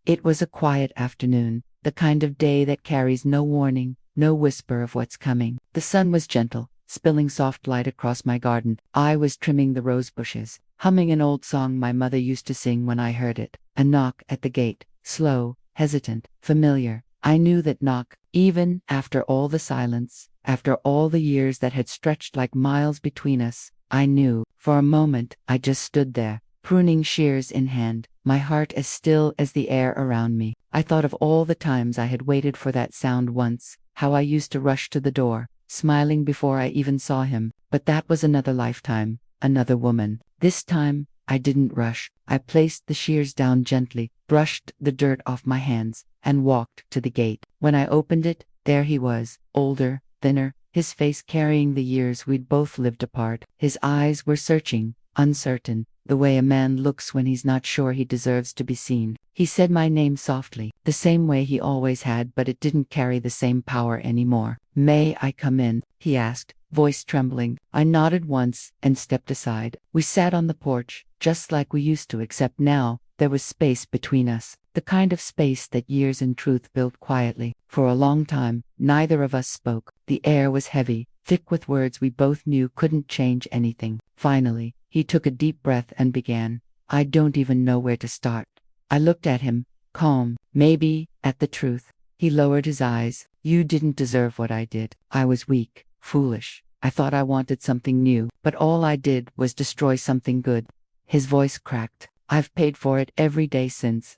It was a quiet afternoon, the kind of day that carries no warning, no whisper of what's coming. The sun was gentle, spilling soft light across my garden. I was trimming the rose bushes, humming an old song my mother used to sing when I heard it. A knock at the gate, slow, hesitant, familiar. I knew that knock, even after all the silence, after all the years that had stretched like miles between us. I knew. For a moment, I just stood there, pruning shears in hand, my heart as still as the air around me. I thought of all the times I had waited for that sound once, how I used to rush to the door, smiling before I even saw him. But that was another lifetime, another woman. This time, I didn't rush. I placed the shears down gently, brushed the dirt off my hands, and walked to the gate. When I opened it, there he was, older, thinner, his face carrying the years we'd both lived apart. His eyes were searching, uncertain, the way a man looks when he's not sure he deserves to be seen. He said my name softly, the same way he always had, but it didn't carry the same power anymore. "May I come in?" he asked, voice trembling. I nodded once and stepped aside. We sat on the porch, just like we used to, except now, there was space between us. The kind of space that years and truth built quietly. For a long time, neither of us spoke. The air was heavy, thick with words we both knew couldn't change anything. Finally, he took a deep breath and began. "I don't even know where to start." I looked at him, calm, maybe, at the truth. He lowered his eyes. "You didn't deserve what I did. I was weak, foolish. I thought I wanted something new, but all I did was destroy something good." His voice cracked. "I've paid for it every day since."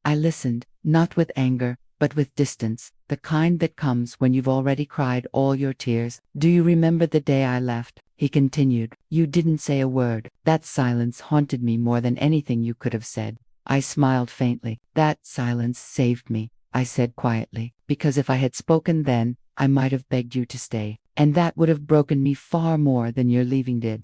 I listened, not with anger, but with distance, the kind that comes when you've already cried all your tears. "Do you remember the day I left?" he continued. "You didn't say a word. That silence haunted me more than anything you could have said." I smiled faintly. "That silence saved me," I said quietly, "because if I had spoken then, I might have begged you to stay, and that would have broken me far more than your leaving did."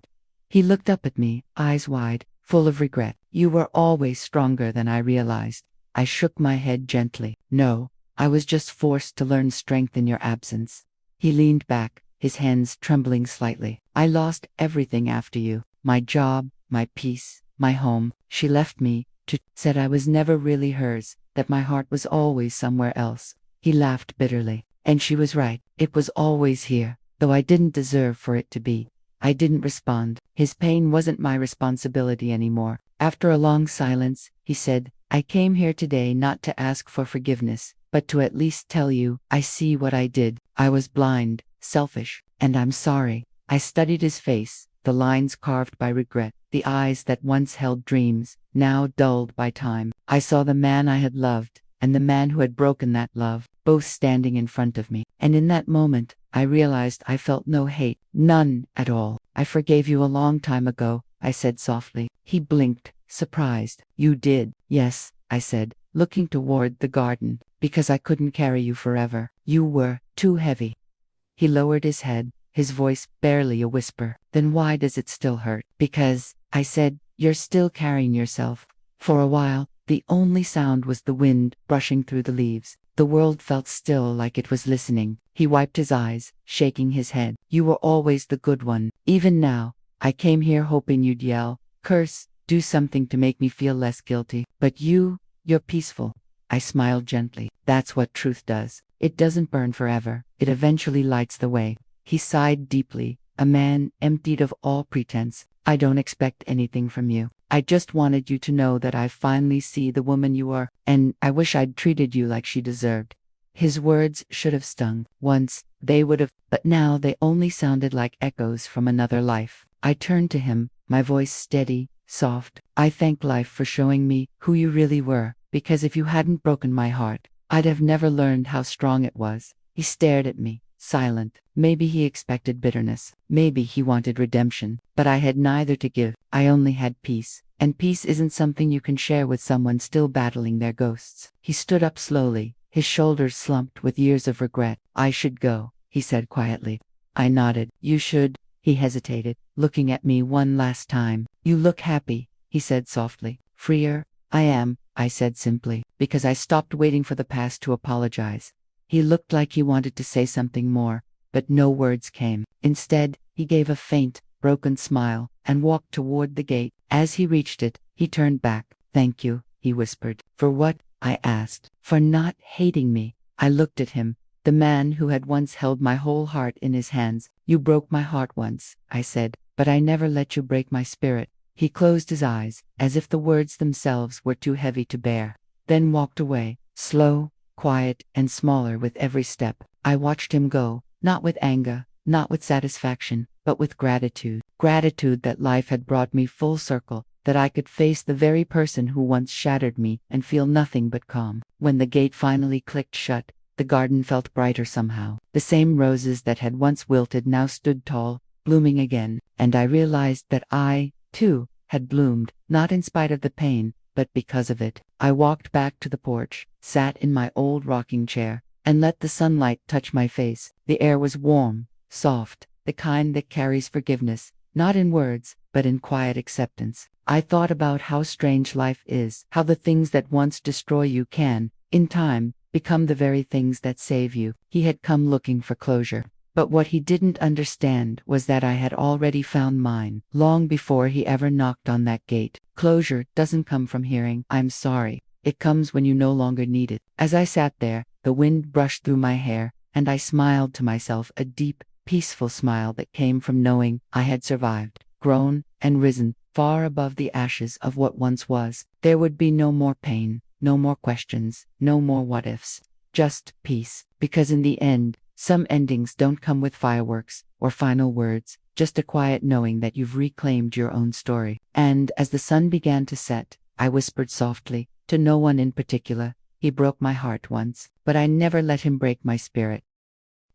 He looked up at me, eyes wide, full of regret. "You were always stronger than I realized." I shook my head gently. "No, I was just forced to learn strength in your absence." He leaned back, his hands trembling slightly. "I lost everything after you. My job, my peace, my home. She left me, said I was never really hers, that my heart was always somewhere else." He laughed bitterly. "And she was right. It was always here, though I didn't deserve for it to be." I didn't respond. His pain wasn't my responsibility anymore. After a long silence, he said, "I came here today not to ask for forgiveness, but to at least tell you, I see what I did. I was blind, selfish, and I'm sorry." I studied his face, the lines carved by regret, the eyes that once held dreams, now dulled by time. I saw the man I had loved, and the man who had broken that love, both standing in front of me. And in that moment, I realized I felt no hate, none at all. "I forgave you a long time ago," I said softly. He blinked, surprised. "You did?" "Yes," I said, looking toward the garden, "because I couldn't carry you forever. You were too heavy." He lowered his head, his voice barely a whisper. "Then why does it still hurt?" "Because," I said, "you're still carrying yourself." For a while, the only sound was the wind brushing through the leaves. The world felt still, like it was listening. He wiped his eyes, shaking his head. "You were always the good one. Even now, I came here hoping you'd yell, curse, do something to make me feel less guilty. But you're peaceful." I smiled gently. "That's what truth does. It doesn't burn forever. It eventually lights the way." He sighed deeply, a man emptied of all pretense. "I don't expect anything from you. I just wanted you to know that I finally see the woman you are, and I wish I'd treated you like she deserved." His words should have stung. Once, they would have, but now they only sounded like echoes from another life. I turned to him, my voice steady, soft. "I thank life for showing me who you really were, because if you hadn't broken my heart, I'd have never learned how strong it was." He stared at me, silent. Maybe he expected bitterness. Maybe he wanted redemption. But I had neither to give. I only had peace. And peace isn't something you can share with someone still battling their ghosts. He stood up slowly, his shoulders slumped with years of regret. "I should go," he said quietly. I nodded. "You should." He hesitated, looking at me one last time. "You look happy," he said softly. "Freer." "I am, I said simply, because I stopped waiting for the past to apologize. He looked like he wanted to say something more, but no words came. Instead, he gave a faint, broken smile and walked toward the gate. As he reached it, he turned back. "Thank you," he whispered. "For what?" I asked. "For not hating me." I looked at him, the man who had once held my whole heart in his hands. "You broke my heart once," I said, "but I never let you break my spirit." He closed his eyes, as if the words themselves were too heavy to bear, then walked away, slow, quiet, and smaller with every step. I watched him go, not with anger, not with satisfaction, but with gratitude. Gratitude that life had brought me full circle, that I could face the very person who once shattered me and feel nothing but calm. When the gate finally clicked shut, the garden felt brighter somehow. The same roses that had once wilted now stood tall, blooming again, and I realized that I, too, had bloomed, not in spite of the pain, but because of it. I walked back to the porch, sat in my old rocking chair, and let the sunlight touch my face. The air was warm, soft, the kind that carries forgiveness, not in words, but in quiet acceptance. I thought about how strange life is, how the things that once destroy you can, in time, become the very things that save you. He had come looking for closure. But what he didn't understand was that I had already found mine, long before he ever knocked on that gate. Closure doesn't come from hearing, "I'm sorry." It comes when you no longer need it. As I sat there, the wind brushed through my hair, and I smiled to myself, a deep, peaceful smile that came from knowing I had survived, grown, and risen far above the ashes of what once was. There would be no more pain, no more questions, no more what-ifs. Just peace. Because in the end, some endings don't come with fireworks or final words, just a quiet knowing that you've reclaimed your own story. And as the sun began to set, I whispered softly, to no one in particular, "He broke my heart once, but I never let him break my spirit."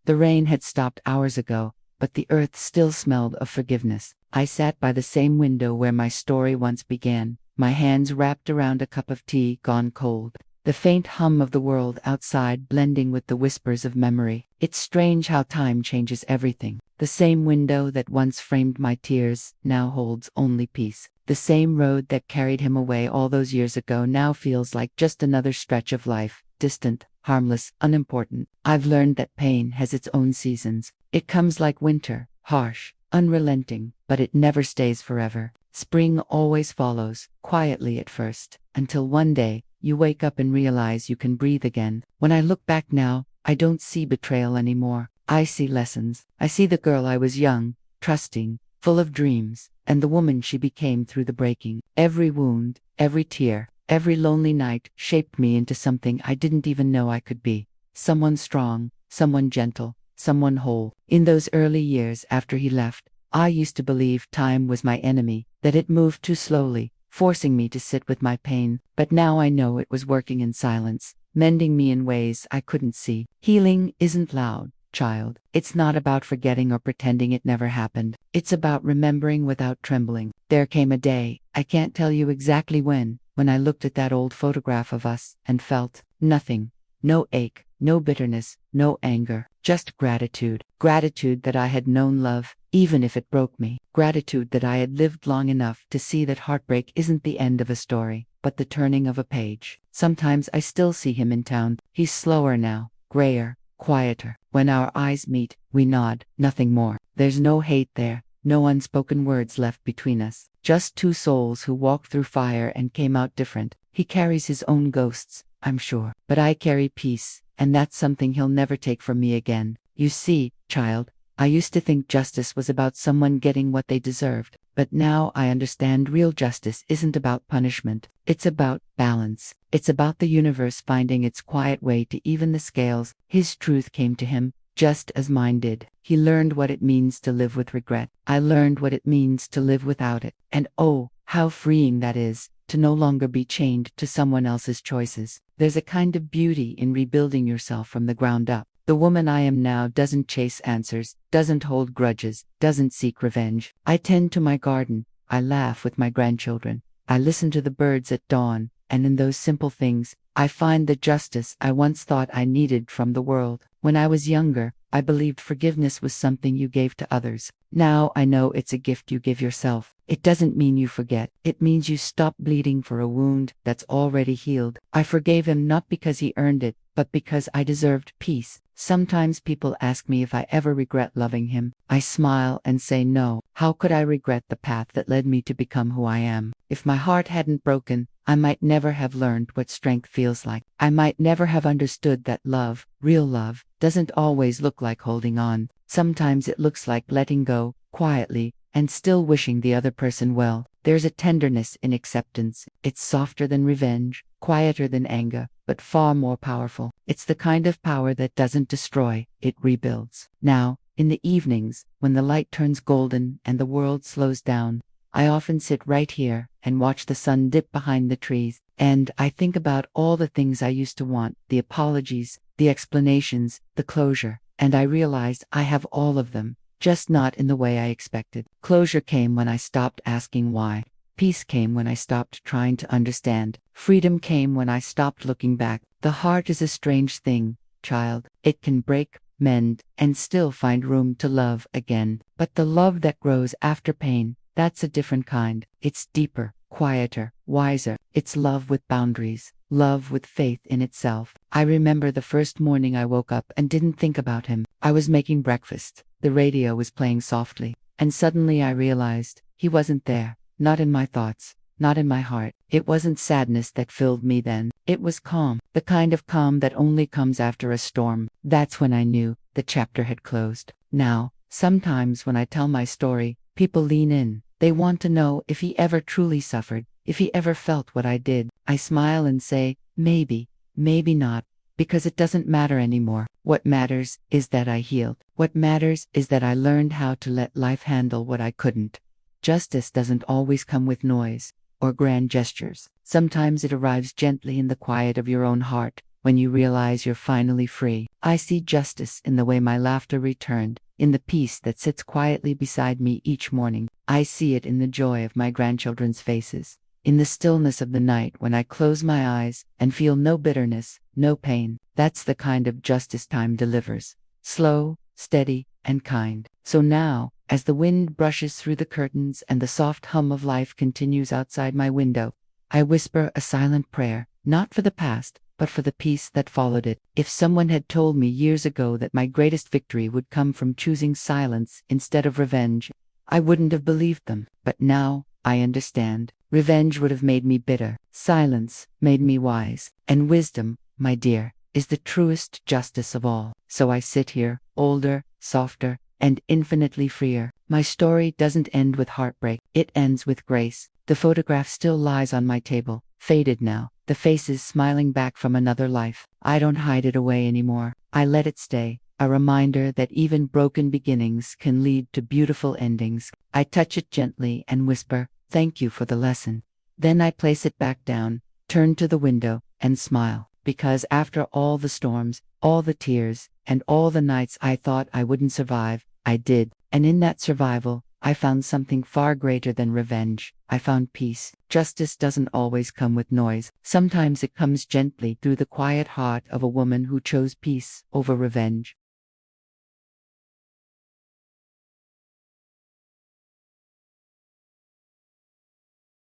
The rain had stopped hours ago, but the earth still smelled of forgiveness. I sat by the same window where my story once began, my hands wrapped around a cup of tea gone cold, the faint hum of the world outside blending with the whispers of memory. It's strange how time changes everything. The same window that once framed my tears now holds only peace. The same road that carried him away all those years ago now feels like just another stretch of life, distant, harmless, unimportant. I've learned that pain has its own seasons. It comes like winter, harsh, unrelenting, but it never stays forever. Spring always follows, quietly at first, until one day, you wake up and realize you can breathe again. When I look back now, I don't see betrayal anymore. I see lessons. I see the girl I was, young, trusting, full of dreams, and the woman she became through the breaking. Every wound, every tear, every lonely night shaped me into something I didn't even know I could be. Someone strong, someone gentle, someone whole. In those early years after he left, I used to believe time was my enemy, that it moved too slowly, forcing me to sit with my pain. But now I know it was working in silence, mending me in ways I couldn't see. Healing isn't loud, child. It's not about forgetting or pretending it never happened. It's about remembering without trembling. There came a day, I can't tell you exactly when I looked at that old photograph of us and felt nothing. No ache, no bitterness, no anger, just gratitude. Gratitude that I had known love, even if it broke me. Gratitude that I had lived long enough to see that heartbreak isn't the end of a story, but the turning of a page. Sometimes I still see him in town. He's slower now, grayer, quieter. When our eyes meet, we nod, nothing more. There's no hate there, no unspoken words left between us. Just two souls who walked through fire and came out different. He carries his own ghosts, I'm sure. But I carry peace, and that's something he'll never take from me again. You see, child, I used to think justice was about someone getting what they deserved. But now I understand real justice isn't about punishment. It's about balance. It's about the universe finding its quiet way to even the scales. His truth came to him, just as mine did. He learned what it means to live with regret. I learned what it means to live without it. And oh, how freeing that is, to no longer be chained to someone else's choices. There's a kind of beauty in rebuilding yourself from the ground up. The woman I am now doesn't chase answers, doesn't hold grudges, doesn't seek revenge. I tend to my garden, I laugh with my grandchildren, I listen to the birds at dawn, and in those simple things, I find the justice I once thought I needed from the world. When I was younger, I believed forgiveness was something you gave to others. Now I know it's a gift you give yourself. It doesn't mean you forget. It means you stop bleeding for a wound that's already healed. I forgave him not because he earned it, but because I deserved peace. Sometimes people ask me if I ever regret loving him. I smile and say no. How could I regret the path that led me to become who I am? If my heart hadn't broken, I might never have learned what strength feels like. I might never have understood that love, real love, doesn't always look like holding on. Sometimes it looks like letting go, quietly, and still wishing the other person well. There's a tenderness in acceptance. It's softer than revenge, quieter than anger, but far more powerful. It's the kind of power that doesn't destroy, it rebuilds. Now, in the evenings, when the light turns golden and the world slows down, I often sit right here and watch the sun dip behind the trees, and I think about all the things I used to want, the apologies, the explanations, the closure, and I realize I have all of them, just not in the way I expected. Closure came when I stopped asking why. Peace came when I stopped trying to understand. Freedom came when I stopped looking back. The heart is a strange thing, child. It can break, mend, and still find room to love again. But the love that grows after pain, that's a different kind. It's deeper, quieter, wiser. It's love with boundaries, love with faith in itself. I remember the first morning I woke up and didn't think about him. I was making breakfast. The radio was playing softly, and suddenly I realized he wasn't there. Not in my thoughts, not in my heart. It wasn't sadness that filled me then. It was calm, the kind of calm that only comes after a storm. That's when I knew the chapter had closed. Now, sometimes when I tell my story, people lean in. They want to know if he ever truly suffered, if he ever felt what I did. I smile and say, maybe, maybe not, because it doesn't matter anymore. What matters is that I healed. What matters is that I learned how to let life handle what I couldn't. Justice doesn't always come with noise or grand gestures. Sometimes it arrives gently in the quiet of your own heart, when you realize you're finally free. I see justice in the way my laughter returned, in the peace that sits quietly beside me each morning. I see it in the joy of my grandchildren's faces, in the stillness of the night when I close my eyes and feel no bitterness, no pain. That's the kind of justice time delivers. Slow, steady, and kind. So now, as the wind brushes through the curtains and the soft hum of life continues outside my window, I whisper a silent prayer, not for the past, but for the peace that followed it. If someone had told me years ago that my greatest victory would come from choosing silence instead of revenge, I wouldn't have believed them. But now, I understand. Revenge would have made me bitter. Silence made me wise. And wisdom, my dear, is the truest justice of all. So I sit here, older, softer, and infinitely freer. My story doesn't end with heartbreak. It ends with grace. The photograph still lies on my table, faded now, the faces smiling back from another life. I don't hide it away anymore. I let it stay, a reminder that even broken beginnings can lead to beautiful endings. I touch it gently and whisper, "Thank you for the lesson." Then I place it back down, turn to the window, and smile. Because after all the storms, all the tears, and all the nights I thought I wouldn't survive, I did. And in that survival, I found something far greater than revenge. I found peace. Justice doesn't always come with noise. Sometimes it comes gently through the quiet heart of a woman who chose peace over revenge.